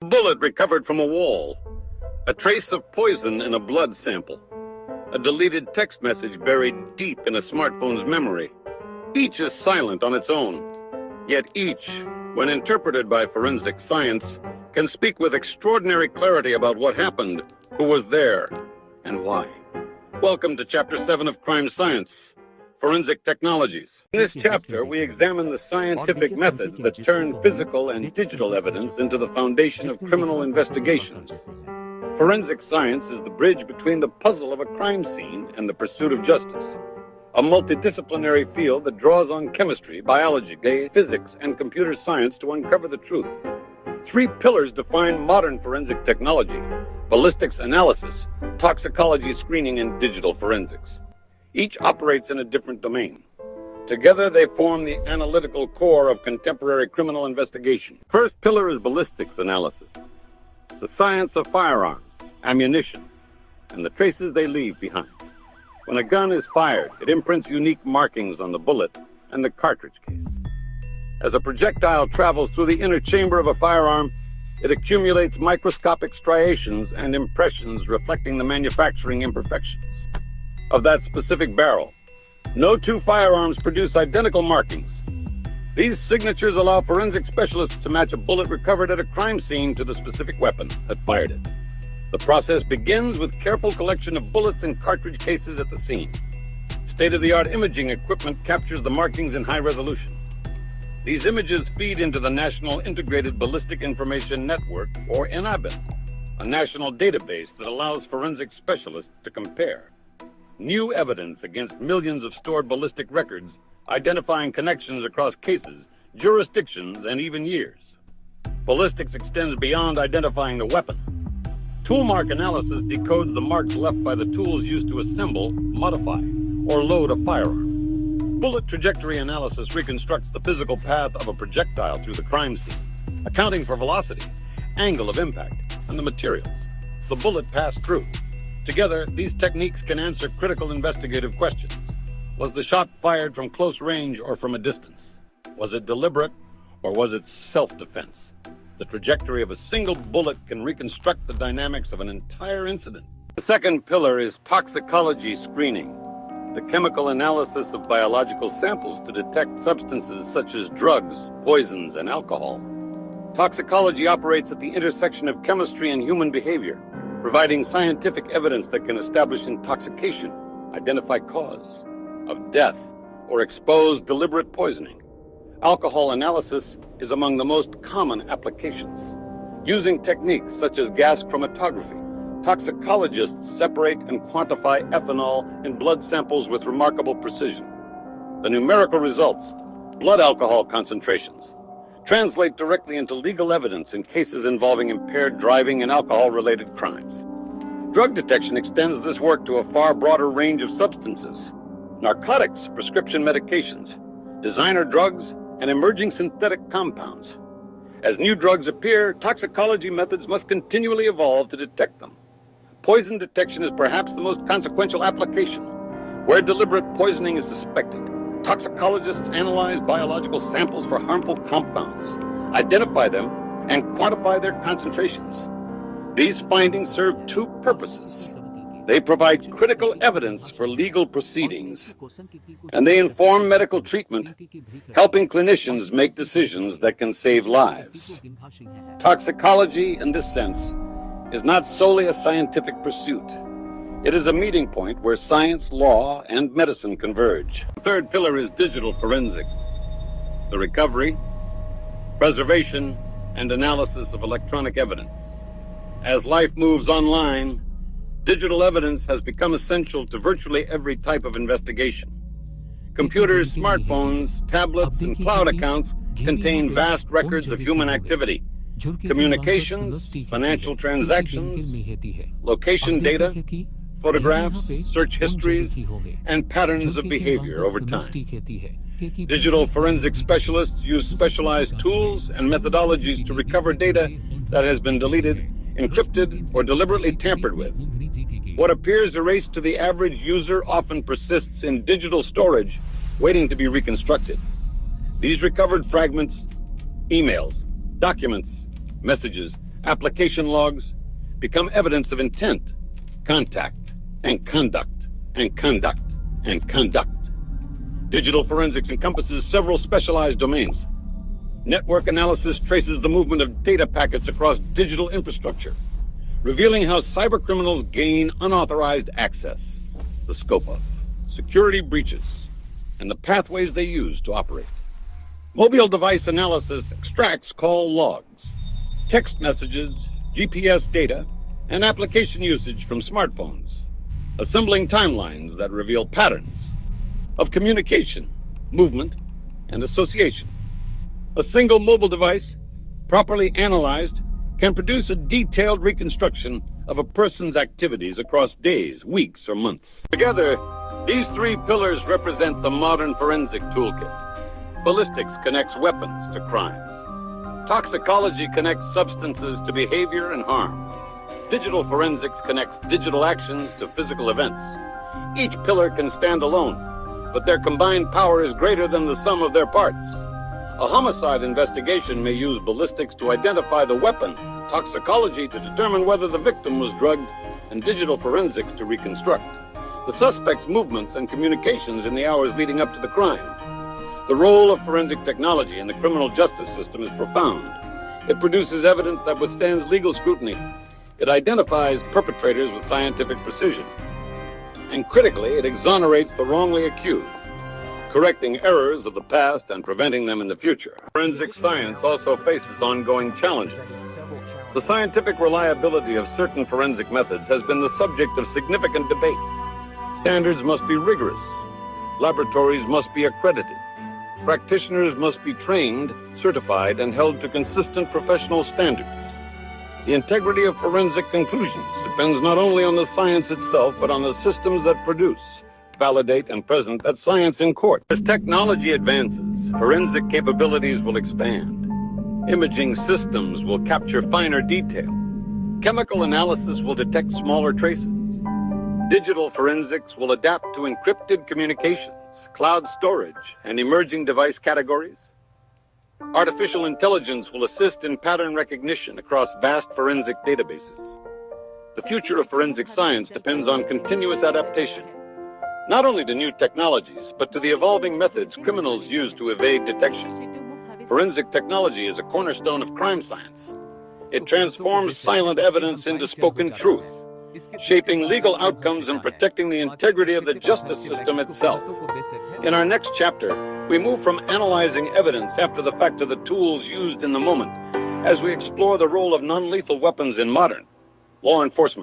Bullet recovered from a wall, a trace of poison in a blood sample, a deleted text message buried deep in a smartphone's memory. Each is silent on its own, yet each, when interpreted by forensic science, can speak with extraordinary clarity about what happened, who was there, and why. Welcome to Chapter 7 of Crime Science, Forensic Technologies. In this chapter, we examine the scientific methods that turn physical and digital evidence into the foundation of criminal investigations. Forensic science is the bridge between the puzzle of a crime scene and the pursuit of justice, a multidisciplinary field that draws on chemistry, biology, physics, and computer science to uncover the truth. Three pillars define modern forensic technology: ballistics analysis, toxicology screening, and digital forensics. Each operates in a different domain. Together, they form the analytical core of contemporary criminal investigation. First pillar is ballistics analysis, the science of firearms, ammunition, and the traces they leave behind. When a gun is fired, it imprints unique markings on the bullet and the cartridge case. As a projectile travels through the inner chamber of a firearm, it accumulates microscopic striations and impressions reflecting the manufacturing imperfections of that specific barrel. No two firearms produce identical markings. These signatures allow forensic specialists to match a bullet recovered at a crime scene to the specific weapon that fired it. The process begins with careful collection of bullets and cartridge cases at the scene. State-of-the-art imaging equipment captures the markings in high resolution. These images feed into the National Integrated Ballistic Information Network, or NIBIN, a national database that allows forensic specialists to compare new evidence against millions of stored ballistic records, identifying connections across cases, jurisdictions, and even years. Ballistics extends beyond identifying the weapon. Tool mark analysis decodes the marks left by the tools used to assemble, modify, or load a firearm. Bullet trajectory analysis reconstructs the physical path of a projectile through the crime scene, accounting for velocity, angle of impact, and the materials the bullet passed through. Together, these techniques can answer critical investigative questions. Was the shot fired from close range or from a distance? Was it deliberate or was it self-defense? The trajectory of a single bullet can reconstruct the dynamics of an entire incident. The second pillar is toxicology screening, the chemical analysis of biological samples to detect substances such as drugs, poisons, and alcohol. Toxicology operates at the intersection of chemistry and human behavior, providing scientific evidence that can establish intoxication, identify cause of death, or expose deliberate poisoning. Alcohol analysis is among the most common applications. Using techniques such as gas chromatography, toxicologists separate and quantify ethanol in blood samples with remarkable precision. The numerical results, blood alcohol concentrations, translate directly into legal evidence in cases involving impaired driving and alcohol-related crimes. Drug detection extends this work to a far broader range of substances: narcotics, prescription medications, designer drugs, and emerging synthetic compounds. As new drugs appear, toxicology methods must continually evolve to detect them. Poison detection is perhaps the most consequential application. Where deliberate poisoning is suspected, toxicologists analyze biological samples for harmful compounds, identify them, and quantify their concentrations. These findings serve two purposes. They provide critical evidence for legal proceedings, and they inform medical treatment, helping clinicians make decisions that can save lives. Toxicology, in this sense, is not solely a scientific pursuit. It is a meeting point where science, law, and medicine converge. The third pillar is digital forensics, the recovery, preservation, and analysis of electronic evidence. As life moves online, digital evidence has become essential to virtually every type of investigation. Computers, smartphones, tablets, and cloud accounts contain vast records of human activity, communications, financial transactions, location data, photographs, search histories, and patterns of behavior over time. Digital forensic specialists use specialized tools and methodologies to recover data that has been deleted, encrypted, or deliberately tampered with. What appears erased to the average user often persists in digital storage, waiting to be reconstructed. These recovered fragments, emails, documents, messages, application logs, become evidence of intent, contact, and conduct, and conduct, and conduct. Digital forensics encompasses several specialized domains. Network analysis traces the movement of data packets across digital infrastructure, revealing how cybercriminals gain unauthorized access, the scope of security breaches, and the pathways they use to operate. Mobile device analysis extracts call logs, text messages, GPS data, and application usage from smartphones, assembling timelines that reveal patterns of communication, movement, and association. A single mobile device, properly analyzed, can produce a detailed reconstruction of a person's activities across days, weeks, or months. Together, these three pillars represent the modern forensic toolkit. Ballistics connects weapons to crimes. Toxicology connects substances to behavior and harm. Digital forensics connects digital actions to physical events. Each pillar can stand alone, but their combined power is greater than the sum of their parts. A homicide investigation may use ballistics to identify the weapon, toxicology to determine whether the victim was drugged, and digital forensics to reconstruct the suspect's movements and communications in the hours leading up to the crime. The role of forensic technology in the criminal justice system is profound. It produces evidence that withstands legal scrutiny. It identifies perpetrators with scientific precision. And critically, it exonerates the wrongly accused, correcting errors of the past and preventing them in the future. Forensic science also faces ongoing challenges. The scientific reliability of certain forensic methods has been the subject of significant debate. Standards must be rigorous. Laboratories must be accredited. Practitioners must be trained, certified, and held to consistent professional standards. The integrity of forensic conclusions depends not only on the science itself, but on the systems that produce, validate, and present that science in court. As technology advances, forensic capabilities will expand. Imaging systems will capture finer detail. Chemical analysis will detect smaller traces. Digital forensics will adapt to encrypted communications, cloud storage, and emerging device categories. Artificial intelligence will assist in pattern recognition across vast forensic databases. The future of forensic science depends on continuous adaptation, not only to new technologies, but to the evolving methods criminals use to evade detection. Forensic technology is a cornerstone of crime science. It transforms silent evidence into spoken truth, shaping legal outcomes and protecting the integrity of the justice system itself. In our next chapter, we move from analyzing evidence after the fact to the tools used in the moment, as we explore the role of non-lethal weapons in modern law enforcement.